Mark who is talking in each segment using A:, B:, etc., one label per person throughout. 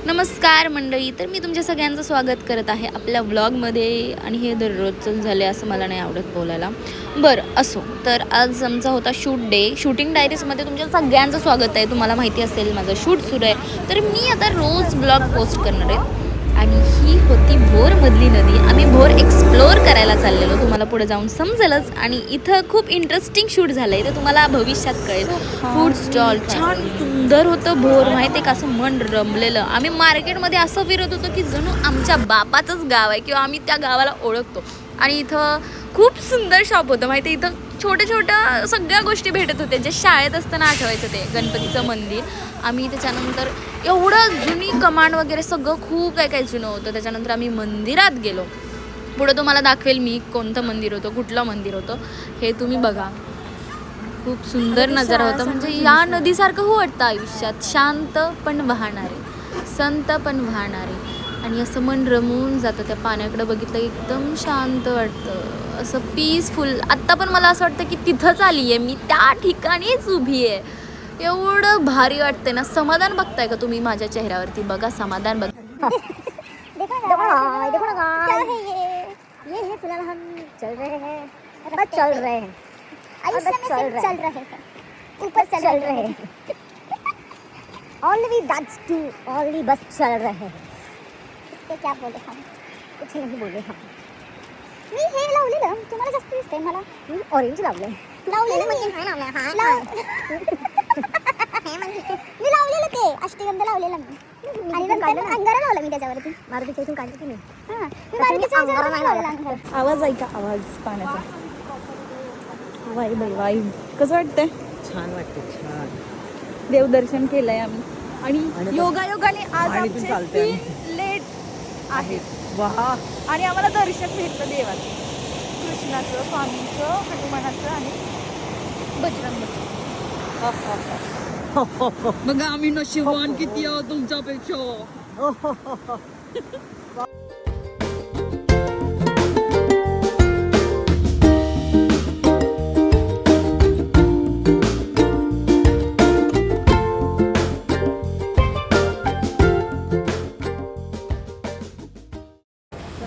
A: नमस्कार मंडळी, तर मी तुमच्या सगळ्यांचं स्वागत करत आहे आपल्या व्लॉगमध्ये. आणि हे दररोजचं झालं आहे असं मला नाही आवडत बोलायला. बरं असो, तर आज आमचा होता शूट डे. शूटिंग डायरीजमध्ये तुमच्या सगळ्यांचं स्वागत आहे. तुम्हाला माहिती असेल माझं शूट सुरू आहे, तर मी आता रोज ब्लॉग पोस्ट करणार आहे. आणि ही होती भोरमधली नदी. आम्ही भोर एक्सप्लोअर करायला चाललेलो, तुम्हाला पुढे जाऊन समजेलच. आणि इथं खूप इंटरेस्टिंग शूट झालं आहे, तर तुम्हाला भविष्यात कळेल. फूड स्टॉल छान सुंदर होतं भोर, माहिती आहे का, असं मन रमलेलं. आम्ही मार्केटमध्ये असं फिरत होतो की जणू आमच्या बापाचंच गाव आहे किंवा आम्ही त्या गावाला ओळखतो. आणि इथं खूप सुंदर शॉप होतं, माहिती आहे. इथं छोट्या छोट्या सगळ्या गोष्टी भेटत होत्या जे शाळेत असताना आठवायचं. ते गणपतीचं मंदिर, आम्ही त्याच्यानंतर एवढं जुनी कमांड वगैरे सगळं खूप काय काय जुनं होतं. त्याच्यानंतर आम्ही मंदिरात गेलो. पुढं तुम्हाला दाखवेल मी कोणतं मंदिर होतं, कुठलं मंदिर होतं हे तुम्ही बघा. खूप सुंदर नजारा होता. म्हणजे या नदीसारखं हो वाटतं आयुष्यात, शांत पण वाहणारे, संत पण वाहणारे. आणि असं मन रमून जातं त्या पाण्याकडे बघितलं, एकदम शांत वाटतं, असं पीसफुल. आत्ता पण मला असं वाटतं की तिथंच आली आहे मी, त्या ठिकाणीच उभी आहे. एवढं भारी वाटतंय ना. समाधान बघताय का तुम्ही माझ्या चेहऱ्यावरती? बघा समाधान बघ.
B: देखो ना क्या है ये है फिलहाल हम चल रहे हैं, बस चल रहे हैं, आयुष्य में सिर्फ चल रहे हैं, ऊपर चल रहे हैं. ओनली दैट्स टू, ओनली बस चल रहे हैं. इसके क्या बोले हम, कुछ नहीं बोले हम. मी हे लावलेलं तुम्हाला जास्त दिसतंय मला. मी ऑरेंज लावलंय. लावलेलं म्हणजे हा ना मी लावलेलं ते अष्टगंध लावलेलं मी. आणि नंतर अंगारा लावला मी त्याच्यावरती. मारुतीच्या इथून काढलं की नाही. हां, मी मारुतीच्या ह्याच्यावर नाही लावलेला अंगारा.
C: आवाज ऐका, आवाज पाण्याचा. वाईब आहे, वाईब. कसं वाटतंय?
D: छान वाटते, छान.
C: देवदर्शन केलंय आम्ही. आणि योगायोगाने आज
D: इथून
C: आमचे सीन लेट आहेत.
D: वाह.
C: आणि आम्हाला दर्शन भेटलं देवाचं, कृष्णाचं, स्वामीचं, हनुमानाचं आणि बजरंगाचं. बघा आम्ही नशिबवान किती आहोत तुमच्यापेक्षा.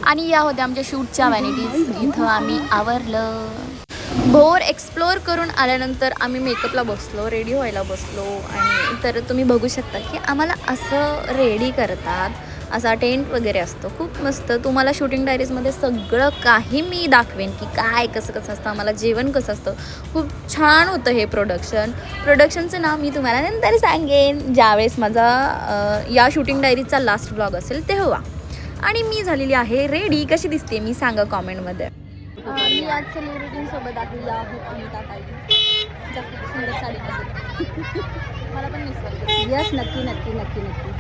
A: आणि या होत्या आमच्या शूटच्या व्हॅनिटीज. इथं आम्ही आवरलं. भोर एक्सप्लोअर करून आल्यानंतर आम्ही मेकअपला बसलो, रेडी व्हायला बसलो. आणि तर तुम्ही बघू शकता की आम्हाला असं रेडी करतात, असा टेंट वगैरे असतो, खूप मस्त. तुम्हाला शूटिंग डायरीजमध्ये सगळं काही मी दाखवेन की काय कसं कसं असतं, आम्हाला जेवण कसं असतं. खूप छान होतं हे प्रोडक्शनचं नाव मी तुम्हाला नंतर सांगेन, ज्यावेळेस माझा या शूटिंग डायरीजचा लास्ट व्लॉग असेल तेव्हा. आणि मी झालेली आहे रेडी. कशी दिसते मी सांगा कॉमेंटमध्ये. मी आज सेलिब्रिटींसोबत आलेली आहे. अमिता ताई जास्त सुंदर साडी नेसली. मला पण नेसवायची.
B: यस, नक्की नक्की नक्की नक्की.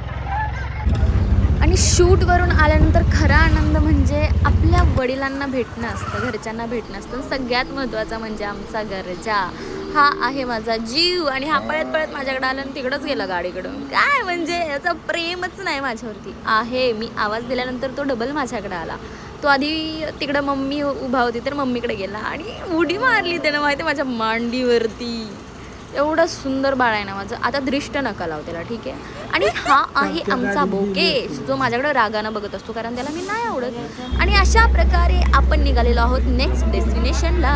A: आणि शूटवरून आल्यानंतर खरा आनंद म्हणजे आपल्या वडिलांना भेटणं असतं, घरच्यांना भेटणं असतं. सगळ्यात महत्त्वाचा म्हणजे आमचा घरचा. हा आहे माझा जीव. आणि हा पळत पळत माझ्याकडे आला आणि तिकडंच गेला गाडीकडून. काय म्हणजे याचं प्रेमच नाही माझ्यावरती आहे. मी आवाज दिल्यानंतर तो डबल माझ्याकडे आला. तो आधी तिकडं मम्मी उभा होती तर मम्मीकडे गेला आणि उडी मारली त्यानं, माहिती माझ्या मांडीवरती. एवढं सुंदर बाळ आहे ना माझं. आता दृष्ट नका लाव त्याला, ठीक आहे. आणि हा आहे आमचा बोकेश, जो माझ्याकडे रागानं बघत असतो कारण त्याला मी नाही आवडत. आणि अशा प्रकारे आपण निघालेलो आहोत नेक्स्ट डेस्टिनेशनला.